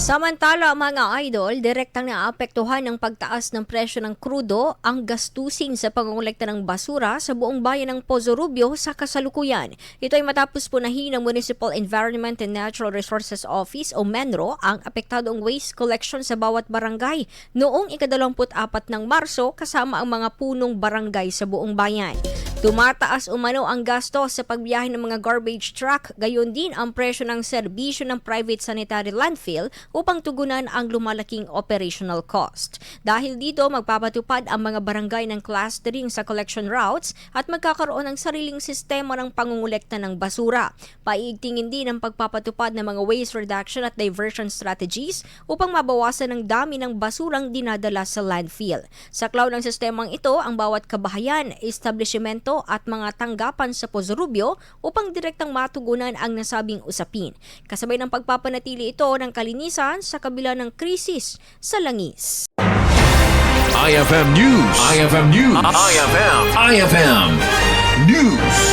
Samantala mga idol, direktang naapektuhan ng pagtaas ng presyo ng krudo ang gastusin sa pangongolekta ng basura sa buong bayan ng Pozorrubio sa kasalukuyan. Ito ay matapos punahin ng Municipal Environment and Natural Resources Office o MENRO ang apektadong waste collection sa bawat barangay noong ika-24 ng Marso kasama ang mga punong barangay sa buong bayan. Tumataas umano ang gasto sa pagbiyahe ng mga garbage truck, gayon din ang presyo ng serbisyo ng private sanitary landfill upang tugunan ang lumalaking operational cost. Dahil dito, magpapatupad ang mga barangay ng clustering sa collection routes at magkakaroon ng sariling sistema ng pangungulekta ng basura. Paiigtingin din ang pagpapatupad ng mga waste reduction at diversion strategies upang mabawasan ang dami ng basurang dinadala sa landfill. Sa klaw ng sistemang ito, ang bawat kabahayan, establishmento at mga tanggapan sa Pozorrubio upang direktang matugunan ang nasabing usapin. Kasabay ng pagpapanatili ito ng kalinisan sa kabila ng krisis sa langis. IFM News. IFM News. IFM News.